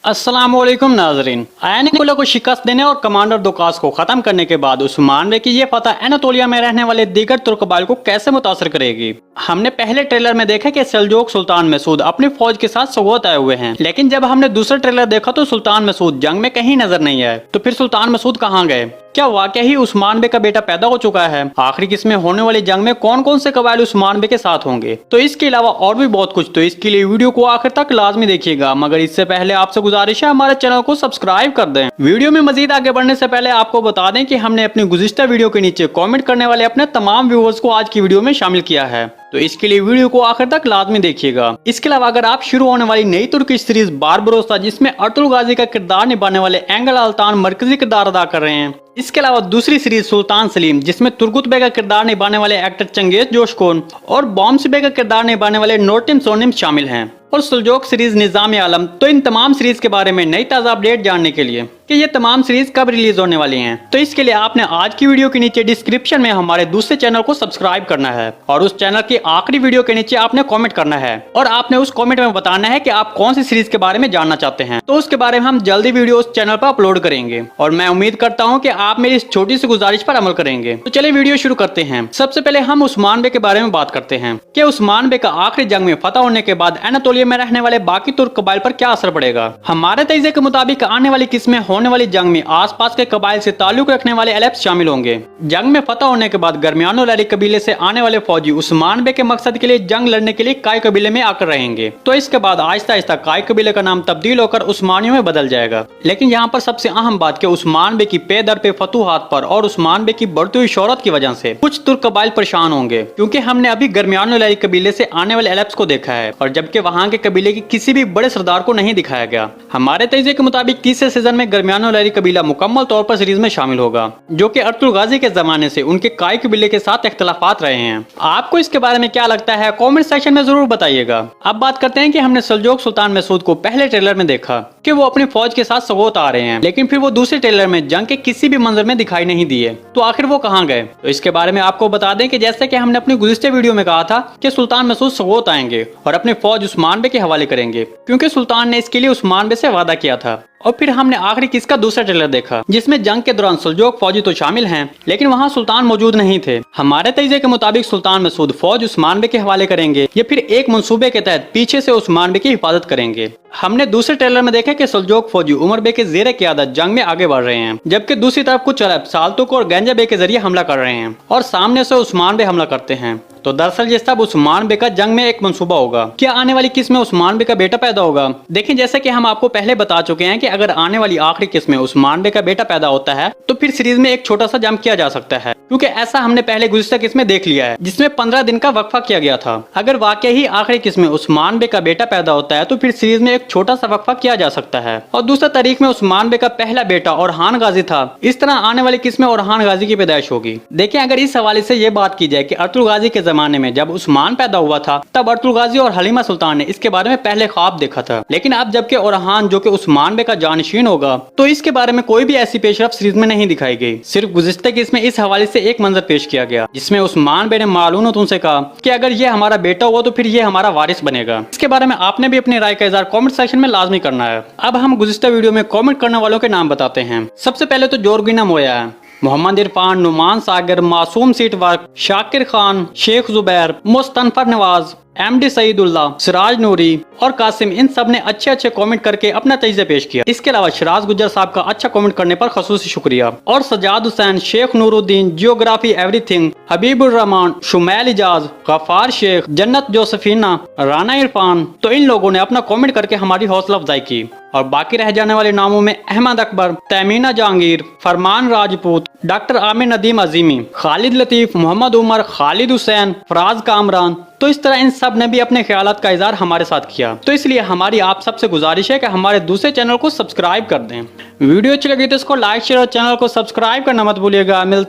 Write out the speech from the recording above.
अस्सलामुअलैकुम नाजरीन। आयनिकुल्ला को शिकस्त देने और कमांडर दोकास को खत्म करने के बाद उस्मान बे की ये फतह एनातोलिया में रहने वाले दीगर तुर्क कबाइल को कैसे मुतासर करेगी। हमने पहले ट्रेलर में देखा कि सेल्जोक सुल्तान मसूद अपनी फौज के साथ सगोत आए हुए हैं, लेकिन जब हमने दूसरा ट्रेलर देखा तो सुल्तान मसूद जंग में कहीं नजर नहीं आए। तो फिर सुल्तान मसूद कहाँ गए? क्या वाकई ही उस्मान बे का बेटा पैदा हो चुका है? आखिर किसमें होने वाली जंग में कौन कौन से कबाइल उस्मान बे के साथ होंगे? तो इसके अलावा और भी बहुत कुछ, तो इसके लिए वीडियो को आखिर तक लाजमी देखिएगा। मगर इससे पहले आपसे गुजारिश है हमारे चैनल को सब्सक्राइब कर दें। वीडियो में मजीद आगे बढ़ने से पहले आपको बता दें कि हमने अपनी गुज़िश्ता वीडियो के नीचे कॉमेंट करने वाले अपने तमाम व्यूअर्स को आज की वीडियो में शामिल किया है, तो इसके लिए वीडियो को आखिर तक लाजमी देखिएगा। इसके अलावा अगर आप शुरू होने वाली नई तुर्की सीरीज बारबरोसा, जिसमें अर्तुल गाजी का किरदार निभाने वाले एंगल अल्तान मरकजी किरदार अदा कर रहे हैं, इसके अलावा दूसरी सीरीज सुल्तान सलीम, जिसमें तुर्गुत बे का किरदार निभाने वाले एक्टर चंगेज जोशकोन और बॉम्स बे का किरदार निभाने वाले नोटिम सोनिम शामिल हैं, और सुल्जोक सीरीज निजाम आलम, तो इन तमाम सीरीज के बारे में नई ताज़ा अपडेट जानने के लिए कि ये तमाम सीरीज कब रिलीज होने वाली हैं, तो इसके लिए आपने आज की वीडियो के नीचे डिस्क्रिप्शन में हमारे दूसरे चैनल को सब्सक्राइब करना है और उस चैनल की आखिरी वीडियो के नीचे आपने कमेंट करना है और आपने उस कमेंट में बताना है कि आप कौन सी सीरीज के बारे में जानना चाहते हैं। तो उसके बारे में हम जल्दी वीडियो उस चैनल पर अपलोड करेंगे और मैं उम्मीद करता हूँ कि आप मेरी इस छोटी सी गुजारिश पर अमल करेंगे। तो चलिए वीडियो शुरू करते हैं। सबसे पहले हम उस्मान बे के बारे में बात करते हैं कि उस्मान बे का आखिरी जंग में फतह होने के बाद एनातोलिया में रहने वाले बाकी तुर्क कबाइल पर क्या असर पड़ेगा। हमारे तजज़िये के मुताबिक आने वाली किस्में होने वाली जंग में आसपास के कबाइल से ताल्लुक रखने वाले एलेप्स शामिल होंगे। जंग में फतह होने के बाद गरमियानो लैरी कबीले से आने वाले फौजी उस्मान बे के मकसद के लिए जंग लड़ने के लिए काय कबीले में आकर रहेंगे। तो इसके बाद आहिस्ता आहिस्ता काय कबीले का नाम तब्दील होकर उस्मानियों में बदल जाएगा। लेकिन यहाँ पर सबसे अहम बात कि उस्मान बे की पे दर पे फतूहात पर और उस्मान बे की बढ़ती हुई शोहरत की वजह से कुछ तुर्क कबाइल परेशान होंगे, क्योंकि हमने अभी गरमियानो लैरी कबीले से आने वाले एलेप्स को देखा है और जबकि वहाँ के कबीले की किसी भी बड़े सरदार को नहीं दिखाया गया। हमारे तजज़िये के मुताबिक तीसरे सीजन में गरमियानो लैरी कबीला मुकम्मल तौर पर सीरीज में शामिल होगा, जो कि अर्तुल गाजी के जमाने से उनके काय कबीले के साथ इख्तलाफात रहे हैं। आपको इसके बारे में क्या लगता है कमेंट सेक्शन में जरूर बताइएगा। अब बात करते हैं कि हमने सेल्जोक सुल्तान मसूद को पहले ट्रेलर में देखा कि वो अपनी फौज के साथ सगोत आ रहे हैं, लेकिन फिर वो दूसरे ट्रेलर में जंग के किसी भी मंजर में दिखाई नहीं दिए। तो आखिर वो कहाँ गए? तो इसके बारे में आपको बता दें कि जैसे कि हमने अपनी गुज़िश्ता वीडियो में कहा था कि सुल्तान मसूद सगोत आएंगे और अपनी फौज उस्मान बे के हवाले करेंगे, क्योंकि सुल्तान ने इसके लिए उस्मान बे से वादा किया था। और फिर हमने आखिरी किसका दूसरा ट्रेलर देखा, जिसमें जंग के दौरान सेल्जोक फौजी तो शामिल हैं, लेकिन वहां सुल्तान मौजूद नहीं थे। हमारे तजज़िये के मुताबिक सुल्तान मसूद फौज उस्मान बे के हवाले करेंगे या फिर एक मंसूबे के तहत पीछे से उस्मान बे की हिफाजत करेंगे। हमने दूसरे ट्रेलर में देखा कि सेल्जोक फौजी उमर बे के ज़ेरे क़ियादत जंग में आगे बढ़ रहे हैं, जबकि दूसरी तरफ कुछ अरब साल्तुक और गंजा बे के जरिए हमला कर रहे हैं और सामने से उस्मान बे हमला करते हैं। तो दरअसल ये सब उस्मान बे का जंग में एक मंसूबा होगा। क्या आने वाली किस्म में उस्मान बे का बेटा पैदा होगा? देखिए, जैसे कि हम आपको पहले बता चुके हैं कि अगर आने वाली आखिरी किस्म में उस्मान बे का बेटा पैदा होता है तो फिर सीरीज में एक छोटा सा जंप किया जा सकता है, क्योंकि ऐसा हमने पहले गुज़िश्ता किस्म में देख लिया है, जिसमें 15 दिन का वक्फा किया गया था। अगर वाकई ही आखिरी किस्म में उस्मान बे का बेटा पैदा होता है तो फिर सीरीज में एक छोटा सा वक्फा किया जा सकता है। और दूसरा तारीख में उस्मान बे का पहला बेटा ओरहान गाजी था। इस तरह आने वाली किस्म में ओरहान गाजी की पैदाइश होगी। देखिए, अगर इस हवाले से ये बात की जाए कि अर्तुल गाजी के जमाने में जब उस्मान पैदा हुआ था तब अर्तुल गाजी और हलीमा सुल्तान ने इसके बारे में पहले ख्वाब देखा था, लेकिन अब जबकि ओरहान जो कि उस्मान बे का जानशीन होगा तो इसके बारे में कोई भी ऐसी पेशरफ सीरीज में नहीं दिखाई गई। सिर्फ गुज़िश्ता की इसमें इस हवाले से एक मंजर पेश किया गया जिसमें उस्मान बे ने मालून उनसे कहा कि अगर ये हमारा बेटा हुआ तो फिर ये हमारा वारिस बनेगा। इसके बारे में आपने भी अपनी राय का इज़हार कमेंट सेक्शन में लाजमी करना है। अब हम गुज़िश्ता वीडियो में कमेंट करने वालों के नाम बताते हैं। सबसे पहले तो जोरगिना मोया है, मोहम्मद इरफान, नुमान सागर, मासूम सीटवर्क, शाकिर खान, शेख जुबैर, मुस्तनफर नवाज, MD सईदुल्ला, सिराज नूरी और कासिम, इन सब ने अच्छे अच्छे कमेंट करके अपना तजज़िया पेश किया। इसके अलावा शराज गुज्जर साहब का अच्छा कमेंट करने पर खसूसी शुक्रिया, और सजाद हुसैन, शेख नूरुद्दीन, जियोग्राफी एवरीथिंग, हबीबुर रहमान, शुमैल इजाज, गफार शेख, जन्नत जोसेफिना, राना इरफान, तो इन लोगों ने अपना कमेंट करके हमारी हौसला अफजाई की। और बाकी रह जाने वाले नामों में अहमद अकबर, तैमीना जहांगीर, फरमान राजपूत, डॉक्टर आमिर नदीम अजीमी, खालिद लतीफ, मोहम्मद उमर, खालिद हुसैन, फराज कामरान, तो इस तरह इन सब ने भी अपने ख्यालात का इज़हार हमारे साथ किया। तो इसलिए हमारी आप सबसे गुजारिश है कि हमारे दूसरे चैनल को सब्सक्राइब कर दें। वीडियो अच्छी लगी तो इसको लाइक शेयर और चैनल को सब्सक्राइब करना मत भूलिएगा। मिलते